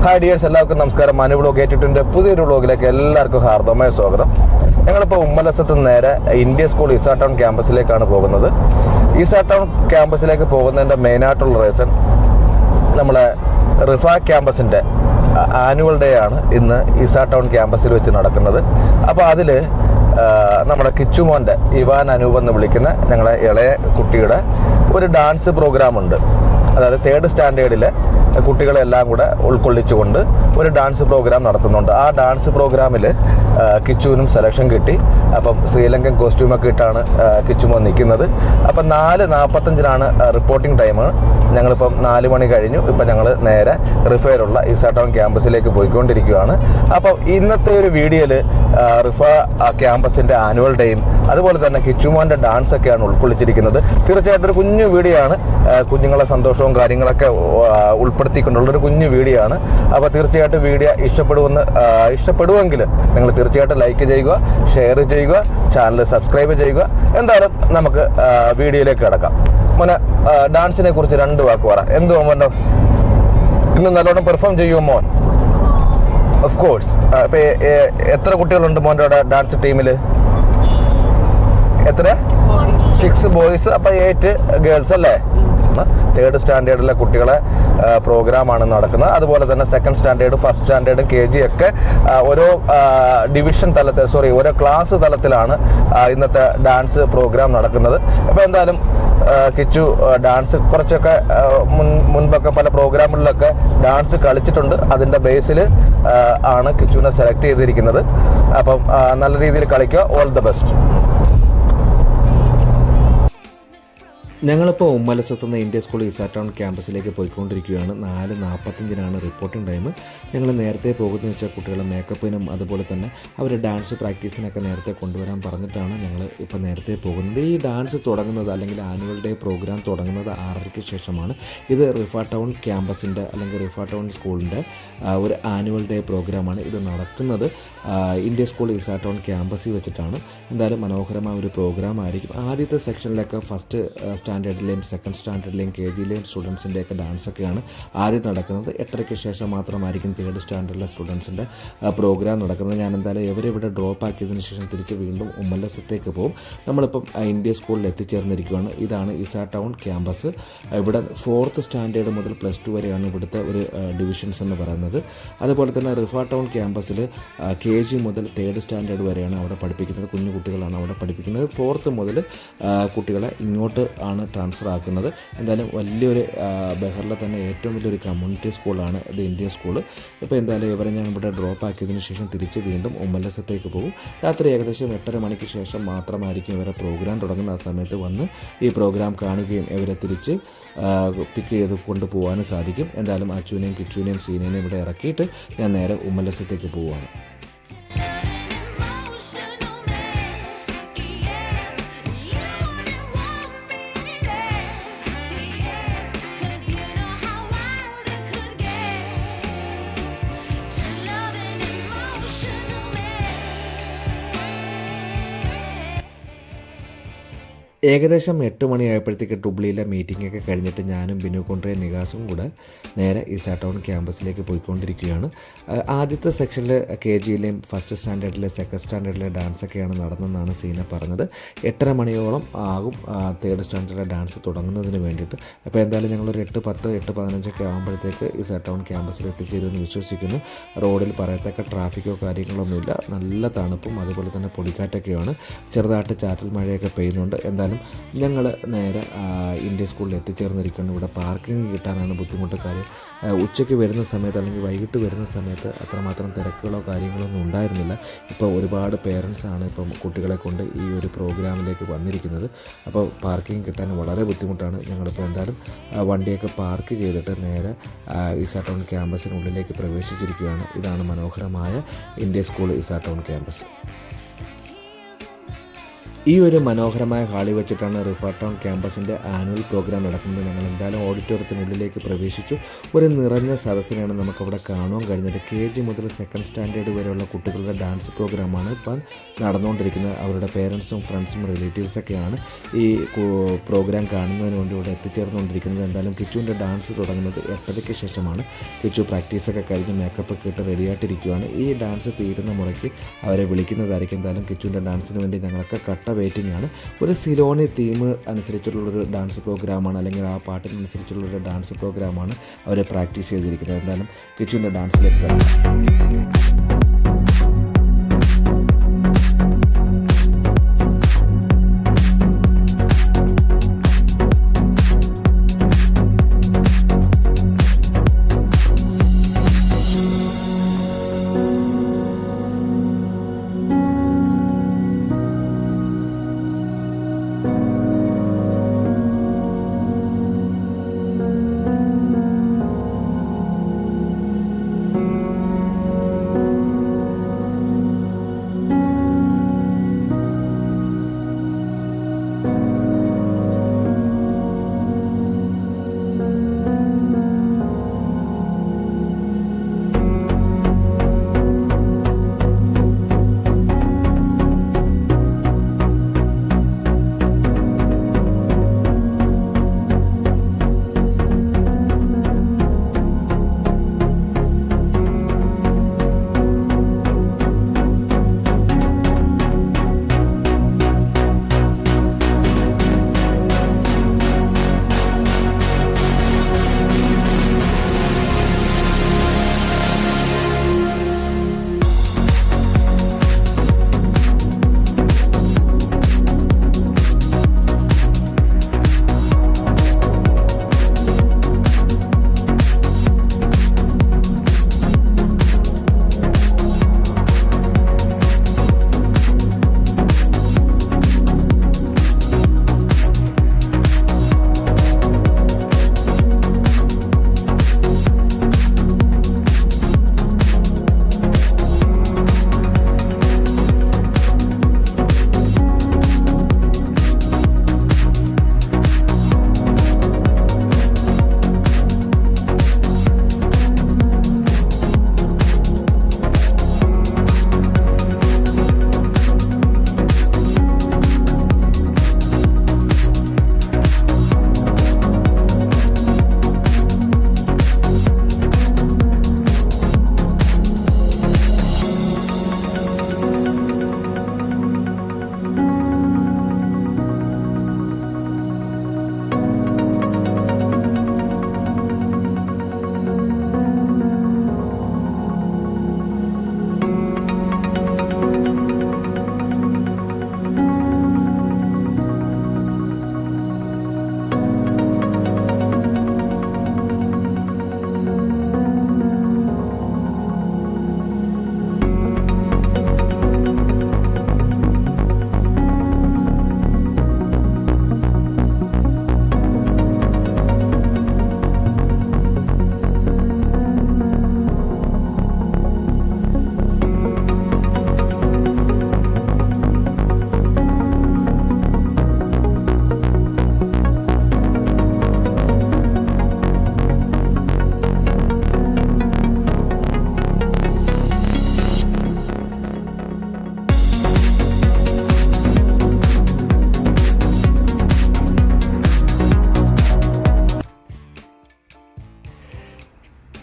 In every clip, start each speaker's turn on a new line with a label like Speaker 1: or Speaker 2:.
Speaker 1: Hi dears, എല്ലാവർക്കും നമസ്കാരം. Manu vlog ഏറ്റിട്ടുണ്ട് പുതിയൊരു വ്ളോഗിലേക്ക് എല്ലാവർക്കും ഹാർദവമായ സ്വാഗതം. ഞങ്ങളിപ്പോൾ ഉമ്മലസത്ത് നേരെ ഇന്ത്യ സ്കൂൾ ഈസാ ടൗൺ ക്യാമ്പസിലേക്കാണ് പോകുന്നത്. ഈസാ ടൗൺ ക്യാമ്പസിലേക്ക് പോകുന്നതിൻ്റെ മെയിനായിട്ടുള്ള റീസൺ നമ്മളെ റിഫ ക്യാമ്പസിൻ്റെ ആനുവൽ ഡേ ആണ് ഇന്ന് ഈസാ ടൗൺ ക്യാമ്പസിൽ വെച്ച് നടക്കുന്നത്. അപ്പോൾ അതിൽ നമ്മുടെ കിച്ചുമോൻ്റെ ഇവാൻ അനൂപ് എന്ന് വിളിക്കുന്ന ഞങ്ങളെ ഇളയ കുട്ടിയുടെ ഒരു ഡാൻസ് പ്രോഗ്രാമുണ്ട്. അതായത് 3rd സ്റ്റാൻഡേർഡിലെ കുട്ടികളെല്ലാം കൂടെ ഉൾക്കൊള്ളിച്ചുകൊണ്ട് ഒരു ഡാൻസ് പ്രോഗ്രാം നടത്തുന്നുണ്ട്. ആ ഡാൻസ് പ്രോഗ്രാമിൽ കിച്ചുവിനും സെലക്ഷൻ കിട്ടി. അപ്പം ശ്രീലങ്കൻ കോസ്റ്റ്യൂമൊക്കെ ഇട്ടാണ് കിച്ചുമോൻ നിൽക്കുന്നത്. അപ്പം 4:45 റിപ്പോർട്ടിംഗ് ടൈം. ഞങ്ങളിപ്പം 4 മണി കഴിഞ്ഞു. ഇപ്പം ഞങ്ങൾ നേരെ റിഫയിലുള്ള ഈസാ ടൗൺ ക്യാമ്പസിലേക്ക് പോയിക്കൊണ്ടിരിക്കുകയാണ്. അപ്പം ഇന്നത്തെ ഒരു വീഡിയോയിൽ റിഫ ക്യാമ്പസിൻ്റെ ആനുവൽ ഡേയും അതുപോലെ തന്നെ കിച്ചുമോൻ്റെ ഡാൻസൊക്കെയാണ് ഉൾക്കൊള്ളിച്ചിരിക്കുന്നത്. തീർച്ചയായിട്ടും ഒരു കുഞ്ഞു വീഡിയോ ആണ്. കുഞ്ഞുങ്ങളെ സന്തോഷവും കാര്യങ്ങളൊക്കെ ഉൾപ്പെടുത്തിക്കൊണ്ടുള്ളൊരു കുഞ്ഞു വീഡിയോ ആണ്. അപ്പോൾ തീർച്ചയായിട്ടും വീഡിയോ ഇഷ്ടപ്പെടുമെങ്കിൽ നിങ്ങൾ തീർച്ചയായിട്ടും ലൈക്ക് ചെയ്യുക, ഷെയർ ചെയ്യുക, ചാനൽ സബ്സ്ക്രൈബ് ചെയ്യുക. എന്തായാലും നമുക്ക് വീഡിയോയിലേക്ക് കിടക്കാം. മോനെ, ഡാൻസിനെ കുറിച്ച് 2 വാക്ക് പറ. എന്തുവാ മോനെ, ഇന്ന് നല്ലോണം പെർഫോം ചെയ്യുമോ മോൻ? Of course. ഇപ്പം എത്ര കുട്ടികളുണ്ട് മോൻ്റെ അവിടെ ഡാൻസ് ടീമിൽ? എത്ര? 6 ബോയ്സ്, അപ്പോൾ 8 ഗേൾസ് അല്ലേ? 3rd സ്റ്റാൻഡേർഡിലെ കുട്ടികളെ പ്രോഗ്രാമാണ് നടക്കുന്നത്. അതുപോലെ തന്നെ 2nd standard, 1st standard, KG ഒക്കെ ഓരോ ഡിവിഷൻ തലത്തിൽ ഓരോ ക്ലാസ് തലത്തിലാണ് ഇന്നത്തെ ഡാൻസ് പ്രോഗ്രാം നടക്കുന്നത്. അപ്പോൾ എന്തായാലും കിച്ചു ഡാൻസ് കുറച്ചൊക്കെ മുൻപൊക്കെ പല പ്രോഗ്രാമുകളിലൊക്കെ ഡാൻസ് കളിച്ചിട്ടുണ്ട്. അതിൻ്റെ ബേസിൽ ആണ് കിച്ചുവിനെ സെലക്ട് ചെയ്തിരിക്കുന്നത്. അപ്പം നല്ല രീതിയിൽ കളിക്കുക. All the best.
Speaker 2: ഞങ്ങളിപ്പോൾ ഉമ്മലസത്തുനിന്ന് ഇന്ത്യ സ്കൂൾ ഈസാ ടൗൺ ക്യാമ്പസിലേക്ക് പോയിക്കൊണ്ടിരിക്കുകയാണ്. 4:45 റിപ്പോർട്ടിംഗ് ടൈം. ഞങ്ങൾ നേരത്തെ പോകുന്നതെന്ന് വെച്ചാൽ കുട്ടികളെ മേക്കപ്പിനും അതുപോലെ തന്നെ അവർ ഡാൻസ് പ്രാക്ടീസിനൊക്കെ നേരത്തെ കൊണ്ടുവരാൻ പറഞ്ഞിട്ടാണ് ഞങ്ങൾ ഇപ്പോൾ നേരത്തെ പോകുന്നത്. ഈ ഡാൻസ് തുടങ്ങുന്നത് അല്ലെങ്കിൽ ആനുവൽ ഡേ പ്രോഗ്രാം തുടങ്ങുന്നത് 6:30 ശേഷമാണ്. ഇത് റിഫ ടൗൺ ക്യാമ്പസിൻ്റെ അല്ലെങ്കിൽ റിഫ ടൗൺ സ്കൂളിൻ്റെ ഒരു ആനുവൽ ഡേ പ്രോഗ്രാമാണ്. ഇത് നടക്കുന്നത് ഇന്ത്യ സ്കൂൾ ഈസാ ടൗൺ ക്യാമ്പസിൽ വെച്ചിട്ടാണ്. എന്തായാലും മനോഹരമായ ഒരു പ്രോഗ്രാം ആയിരിക്കും. ആദ്യത്തെ സെക്ഷനിലൊക്കെ 1st സ്റ്റാൻഡേർഡിലെയും 2nd സ്റ്റാൻഡേർഡിലെയും KGയിലെയും സ്റ്റുഡൻസിൻ്റെയൊക്കെ ഡാൻസൊക്കെയാണ് ആദ്യം നടക്കുന്നത്. 8:30 ശേഷം മാത്രമായിരിക്കും 3rd സ്റ്റാൻഡേർഡിലെ സ്റ്റുഡൻസിൻ്റെ പ്രോഗ്രാം നടക്കുന്നത്. ഞാൻ എന്തായാലും ഇവരിവിടെ ഡ്രോപ്പ് ആക്കിയതിന് ശേഷം തിരിച്ച് വീണ്ടും ഉമ്മലസത്തേക്ക് പോകും. നമ്മളിപ്പം ഇന്ത്യ സ്കൂളിൽ എത്തിച്ചേർന്നിരിക്കുകയാണ്. ഇതാണ് ഈസാ ടൗൺ ക്യാമ്പസ്. ഇവിടെ 4th സ്റ്റാൻഡേർഡ് മുതൽ +2 വരെയാണ് ഇവിടുത്തെ ഒരു ഡിവിഷൻസ് എന്ന് പറയുന്നത്. അതുപോലെ തന്നെ റിഫ ടൗൺ ക്യാമ്പസിൽ KG മുതൽ 3rd സ്റ്റാൻഡേർഡ് വരെയാണ് അവിടെ പഠിപ്പിക്കുന്നത്. കുഞ്ഞു കുട്ടികളാണ് അവിടെ പഠിപ്പിക്കുന്നത്. 4th മുതൽ കുട്ടികളെ ഇങ്ങോട്ട് ആണ് ട്രാൻസ്ഫർ ആക്കുന്നത്. എന്തായാലും വലിയൊരു ബഹറിലെ തന്നെ ഏറ്റവും വലിയൊരു കമ്മ്യൂണിറ്റി സ്കൂളാണ് ഇത്, ഇന്ത്യ സ്കൂള്. ഇപ്പോൾ എന്തായാലും ഇവരെ ഞാൻ ഇവിടെ ഡ്രോപ്പ് ആക്കിയതിന് ശേഷം തിരിച്ച് വീണ്ടും ഉമ്മലസത്തേക്ക് പോകും. രാത്രി ഏകദേശം 8:30 മണിക്ക് ശേഷം മാത്രമായിരിക്കും ഇവരെ പ്രോഗ്രാം തുടങ്ങുന്ന. ആ സമയത്ത് വന്ന് ഈ പ്രോഗ്രാം കാണുകയും ഇവരെ തിരിച്ച് പിക്ക് ചെയ്ത് കൊണ്ടുപോകാനും സാധിക്കും. എന്തായാലും അച്ചുവിനെയും കിച്ചുവിനെയും സീനേനെയും ഇവിടെ ഇറക്കിയിട്ട് ഞാൻ നേരെ ഉമ്മലസത്തേക്ക് പോവുകയാണ്. ഏകദേശം 8 മണിയായപ്പോഴത്തേക്ക് ഡുബ്ലിയിലെ മീറ്റിങ്ങൊക്കെ കഴിഞ്ഞിട്ട് ഞാനും ബിനു കൊണ്ട്രേ നികാസും കൂടെ നേരെ ഈസാ ടൗൺ ക്യാമ്പസിലേക്ക് പോയിക്കൊണ്ടിരിക്കുകയാണ്. ആദ്യത്തെ സെക്ഷനിൽ KGയിലെയും 1st സ്റ്റാൻഡേർഡിലെ 2nd സ്റ്റാൻഡേർഡിലെ ഡാൻസൊക്കെയാണ് നടന്നതെന്നാണ് സീന പറഞ്ഞത്. 8:30 മണിയോളം ആകും 3rd സ്റ്റാൻഡേർഡിലെ ഡാൻസ് തുടങ്ങുന്നതിന് വേണ്ടിയിട്ട്. അപ്പോൾ എന്തായാലും ഞങ്ങളൊരു 8:10, 8:15 ആകുമ്പോഴത്തേക്ക് ഈസാ ടൗൺ ക്യാമ്പസിൽ എത്തിച്ചേരുമെന്ന് വിശ്വസിക്കുന്നു. റോഡിൽ പറയത്തക്ക ട്രാഫിക്കോ കാര്യങ്ങളൊന്നുമില്ല. നല്ല തണുപ്പും അതുപോലെ തന്നെ പൊടിക്കാറ്റൊക്കെയാണ്. ചെറുതായിട്ട് ചാറ്റൽ മഴയൊക്കെ പെയ്യുന്നുണ്ട്. എന്തായാലും ഞങ്ങൾ നേരെ ഇന്ത്യ സ്കൂളിൽ എത്തിച്ചേർന്നിരിക്കുന്നു. ഇവിടെ പാർക്കിംഗ് കിട്ടാനാണ് ബുദ്ധിമുട്ട്. കാര്യം ഉച്ചയ്ക്ക് വരുന്ന സമയത്ത് അല്ലെങ്കിൽ വൈകിട്ട് വരുന്ന സമയത്ത് അത്രമാത്രം തിരക്കുകളോ കാര്യങ്ങളൊന്നും ഉണ്ടായിരുന്നില്ല. ഇപ്പോൾ ഒരുപാട് പേരൻസാണ് ഇപ്പം കുട്ടികളെ കൊണ്ട് ഈ ഒരു പ്രോഗ്രാമിലേക്ക് വന്നിരിക്കുന്നത്. അപ്പോൾ പാർക്കിംഗ് കിട്ടാൻ വളരെ ബുദ്ധിമുട്ടാണ്. ഞങ്ങളിപ്പോൾ എന്തായാലും വണ്ടിയൊക്കെ പാർക്ക് ചെയ്തിട്ട് നേരെ ഈസാ ടൗൺ ക്യാമ്പസിനുള്ളിലേക്ക് പ്രവേശിച്ചിരിക്കുകയാണ്. ഇതാണ് മനോഹരമായ ഇന്ത്യ സ്കൂൾ ഈസാ ടൗൺ ക്യാമ്പസ്. ഈ ഒരു മനോഹരമായ ഹാളിൽ വെച്ചിട്ടാണ് റിഫർ ടൗൺ ക്യാമ്പസിൻ്റെ ആനുവൽ പ്രോഗ്രാം നടക്കുന്നത്. ഞങ്ങൾ എന്തായാലും ഓഡിറ്റോറിയത്തിനുള്ളിലേക്ക് പ്രവേശിച്ചു. ഒരു നിറഞ്ഞ സദസ്സിനെയാണ് നമുക്കവിടെ കാണുവാൻ കഴിഞ്ഞത്. KG മുതൽ 2nd സ്റ്റാൻഡേർഡ് വരെയുള്ള കുട്ടികളുടെ ഡാൻസ് പ്രോഗ്രാമാണ് ഇപ്പം നടന്നുകൊണ്ടിരിക്കുന്നത്. അവരുടെ പേരൻസും ഫ്രണ്ട്സും റിലേറ്റീവ്സൊക്കെയാണ് ഈ പ്രോഗ്രാം കാണുന്നതിന് വേണ്ടി ഇവിടെ എത്തിച്ചേർന്നുകൊണ്ടിരിക്കുന്നത്. എന്തായാലും കിച്ചുവിൻ്റെ ഡാൻസ് തുടങ്ങുന്നത് 8:30 ശേഷമാണ്. കിച്ചു പ്രാക്ടീസൊക്കെ കഴിഞ്ഞ് മേക്കപ്പ് ഒക്കെ ഇട്ട് റെഡിയായിട്ടിരിക്കുകയാണ്. ഈ ഡാൻസ് തീരുന്ന മുറയ്ക്ക് അവരെ വിളിക്കുന്നതായിരിക്കും. എന്തായാലും കിച്ചുവിൻ്റെ ഡാൻസിന് വേണ്ടി ഞങ്ങളൊക്കെ കട്ട വെയിറ്റിംഗ് ആണ്. ഒരു സിലോണി തീം അനുസരിച്ചുള്ളൊരു ഡാൻസ് പ്രോഗ്രാമാണ്, അല്ലെങ്കിൽ ആ പാട്ടിനനുസരിച്ചുള്ളൊരു ഡാൻസ് പ്രോഗ്രാമാണ് അവർ പ്രാക്ടീസ് ചെയ്തിരിക്കുന്നത്. എന്തായാലും കിച്ചുവിൻ്റെ ഡാൻസിലേക്ക് വരാം.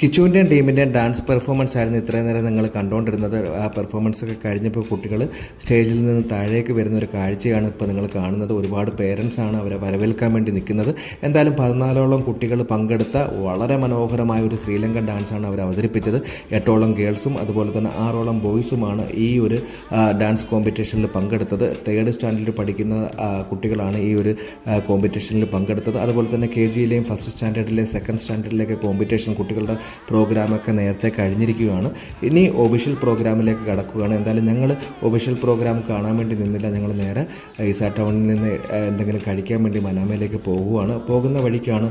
Speaker 2: കിച്ചുവിൻ്റെയും ടീമിൻ്റെയും ഡാൻസ് പെർഫോമൻസ് ആയിരുന്നു ഇത്രയും നേരം നിങ്ങൾ കണ്ടുകൊണ്ടിരുന്നത്. ആ പെർഫോമൻസ് ഒക്കെ കഴിഞ്ഞപ്പോൾ കുട്ടികൾ സ്റ്റേജിൽ നിന്ന് താഴേക്ക് വരുന്ന ഒരു കാഴ്ചയാണ് ഇപ്പോൾ നിങ്ങൾ കാണുന്നത്. ഒരുപാട് പേരൻസ് ആണ് അവരെ വരവേൽക്കാൻ വേണ്ടി നിൽക്കുന്നത്. എന്തായാലും 14ഓളം കുട്ടികൾ പങ്കെടുത്ത വളരെ മനോഹരമായ ഒരു ശ്രീലങ്കൻ ഡാൻസാണ് അവർ അവതരിപ്പിച്ചത്. 8ഓളം ഗേൾസും അതുപോലെ തന്നെ 6ഓളം ബോയ്സുമാണ് ഈ ഒരു ഡാൻസ് കോമ്പറ്റീഷനിൽ പങ്കെടുത്തത്. 3rd സ്റ്റാൻഡേർഡിൽ പഠിക്കുന്ന കുട്ടികളാണ് ഈ ഒരു കോമ്പറ്റീഷനിൽ പങ്കെടുത്തത്. അതുപോലെ തന്നെ KGയിലെയും 1st സ്റ്റാൻഡേർഡിലെയും 2nd സ്റ്റാൻഡേർഡിലേക്ക് കോമ്പറ്റീഷൻ കുട്ടികളുടെ പ്രോഗ്രാമൊക്കെ നേരത്തെ കഴിഞ്ഞിരിക്കുകയാണ്. ഇനി ഒഫീഷ്യൽ പ്രോഗ്രാമിലേക്ക് കടക്കുകയാണ്. എന്തായാലും ഞങ്ങൾ ഒഫീഷ്യൽ പ്രോഗ്രാം കാണാൻ വേണ്ടി നിന്നില്ല. ഞങ്ങൾ നേരെ ഈസ ടൗണിൽ നിന്ന് എന്തെങ്കിലും കഴിക്കാൻ വേണ്ടി മനാമയിലേക്ക് പോകുകയാണ്. പോകുന്ന വഴിക്കാണ്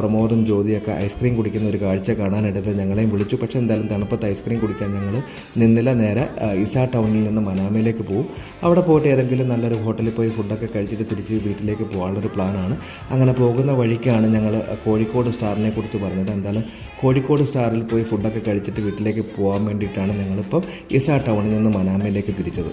Speaker 2: പ്രമോദും ജ്യോതിയൊക്കെ ഐസ്ക്രീം കുടിക്കുന്ന ഒരു കാഴ്ച കാണാനെടുത്ത് ഞങ്ങളെയും വിളിച്ചു. പക്ഷേ എന്തായാലും തണുപ്പത്ത് ഐസ്ക്രീം കുടിക്കാൻ ഞങ്ങൾ നിന്നില്ല. നേരെ ഈസ ടൗണിൽ നിന്ന് മനാമയിലേക്ക് പോകും. അവിടെ പോയിട്ട് ഏതെങ്കിലും നല്ലൊരു ഹോട്ടലിൽ പോയി ഫുഡൊക്കെ കഴിച്ചിട്ട് തിരിച്ച് വീട്ടിലേക്ക് പോകാനുള്ളൊരു പ്ലാനാണ്. അങ്ങനെ പോകുന്ന വഴിക്കാണ് ഞങ്ങൾ കോഴിക്കോട് സ്റ്റാറിനെ കുറിച്ച് പറഞ്ഞത്. എന്തായാലും കോഴിക്കോട് സ്റ്റാറിൽ പോയി ഫുഡൊക്കെ കഴിച്ചിട്ട് വീട്ടിലേക്ക് പോകാൻ വേണ്ടിയിട്ടാണ് ഞങ്ങളിപ്പം ഈസ ടൗണിൽ നിന്ന് മനാമയിലേക്ക് തിരിച്ചത്.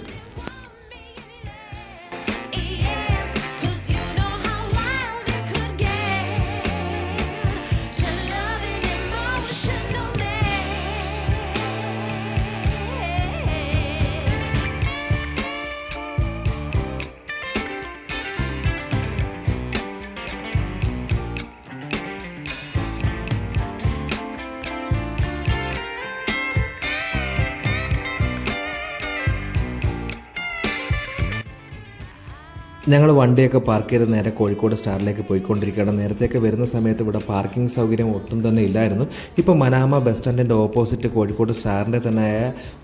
Speaker 2: ഞങ്ങൾ വണ്ടിയൊക്കെ പാർക്ക് ചെയ്ത് നേരെ കോഴിക്കോട് സ്റ്റാറിലേക്ക് പോയിക്കൊണ്ടിരിക്കുകയാണ്. നേരത്തെയൊക്കെ വരുന്ന സമയത്ത് ഇവിടെ പാർക്കിംഗ് സൗകര്യം ഒട്ടും തന്നെ ഇല്ലായിരുന്നു. ഇപ്പോൾ മനാമ ബസ് സ്റ്റാൻഡിൻ്റെ ഓപ്പോസിറ്റ് കോഴിക്കോട് സ്റ്റാറിൻ്റെ തന്നെ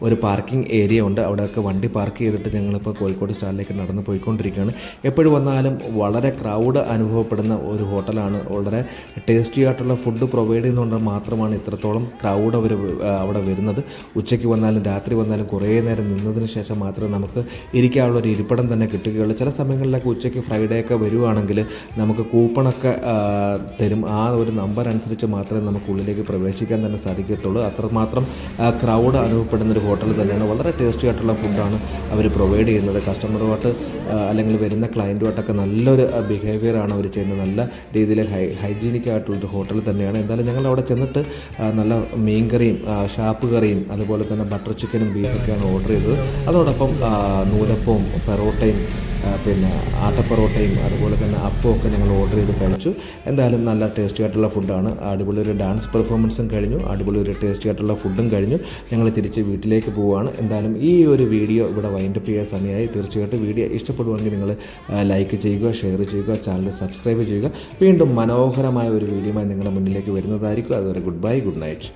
Speaker 2: ഒരു പാർക്കിംഗ് ഏരിയ ഉണ്ട്. അവിടെയൊക്കെ വണ്ടി പാർക്ക് ചെയ്തിട്ട് ഞങ്ങളിപ്പോൾ കോഴിക്കോട് സ്റ്റാറിലേക്ക് നടന്ന് പോയിക്കൊണ്ടിരിക്കുകയാണ്. എപ്പോഴും വന്നാലും വളരെ ക്രൗഡ് അനുഭവപ്പെടുന്ന ഒരു ഹോട്ടലാണ്. വളരെ ടേസ്റ്റി ആയിട്ടുള്ള ഫുഡ് പ്രൊവൈഡ് ചെയ്യുന്നതുകൊണ്ട് മാത്രമാണ് ഇത്രത്തോളം ക്രൗഡ് അവിടെ വരുന്നത്. ഉച്ചയ്ക്ക് വന്നാലും രാത്രി വന്നാലും കുറേ നേരം നിന്നതിന് ശേഷം മാത്രമേ നമുക്ക് ഇരിക്കാനുള്ള ഒരു ഇരിപ്പിടം തന്നെ കിട്ടുകയുള്ളൂ. ചില സമയങ്ങളിൽ ഉച്ചയ്ക്ക് ഫ്രൈഡേ ഒക്കെ വരുവാണെങ്കിൽ നമുക്ക് കൂപ്പണൊക്കെ തരും. ആ ഒരു നമ്പർ അനുസരിച്ച് മാത്രമേ നമുക്ക് ഉള്ളിലേക്ക് പ്രവേശിക്കാൻ തന്നെ സാധിക്കത്തുള്ളൂ. അത്രമാത്രം ക്രൗഡ് അനുഭവപ്പെടുന്ന ഒരു ഹോട്ടൽ തന്നെയാണ്. വളരെ ടേസ്റ്റി ആയിട്ടുള്ള ഫുഡാണ് അവർ പ്രൊവൈഡ് ചെയ്യുന്നത്. കസ്റ്റമറുമായിട്ട് അല്ലെങ്കിൽ വരുന്ന ക്ലയൻറ്റുമായിട്ടൊക്കെ നല്ലൊരു ബിഹേവിയറാണ് അവർ ചെയ്യുന്നത്. നല്ല രീതിയിൽ ഹൈജീനിക് ആയിട്ടുള്ളൊരു ഹോട്ടൽ തന്നെയാണ്. എന്തായാലും ഞങ്ങൾ അവിടെ ചെന്നിട്ട് നല്ല മീൻ കറിയും ഷാപ്പ് കറിയും അതുപോലെ തന്നെ ബട്ടർ ചിക്കനും ബീഫൊക്കെയാണ് ഓർഡർ ചെയ്തത്. അതോടൊപ്പം നൂലപ്പവും പെറോട്ടയും പിന്നെ ആട്ടപ്പൊറോട്ടയും അതുപോലെ തന്നെ അപ്പമൊക്കെ ഞങ്ങൾ ഓർഡർ ചെയ്ത് കഴിച്ചു. എന്തായാലും നല്ല ടേസ്റ്റി ആയിട്ടുള്ള ഫുഡാണ്. അടിപൊളി ഒരു ഡാൻസ് പെർഫോമൻസും കഴിഞ്ഞു. അടിപൊളി ഒരു ടേസ്റ്റി ആയിട്ടുള്ള ഫുഡും കഴിഞ്ഞു. ഞങ്ങൾ തിരിച്ച് വീട്ടിലേക്ക് പോവുകയാണ്. എന്തായാലും ഈ ഒരു വീഡിയോ ഇവിടെ വൈൻഡപ്പ് ചെയ്യാൻ സമയമായി. തീർച്ചയായിട്ടും വീഡിയോ ഇഷ്ടപ്പെടുവാണെങ്കിൽ നിങ്ങൾ ലൈക്ക് ചെയ്യുക, ഷെയർ ചെയ്യുക, ചാനൽ സബ്സ്ക്രൈബ് ചെയ്യുക. വീണ്ടും മനോഹരമായ ഒരു വീഡിയോയുമായി നിങ്ങളുടെ മുന്നിലേക്ക് വരുന്നതായിരിക്കും. അതുവരെ ഗുഡ് ബൈ, ഗുഡ് നൈറ്റ്.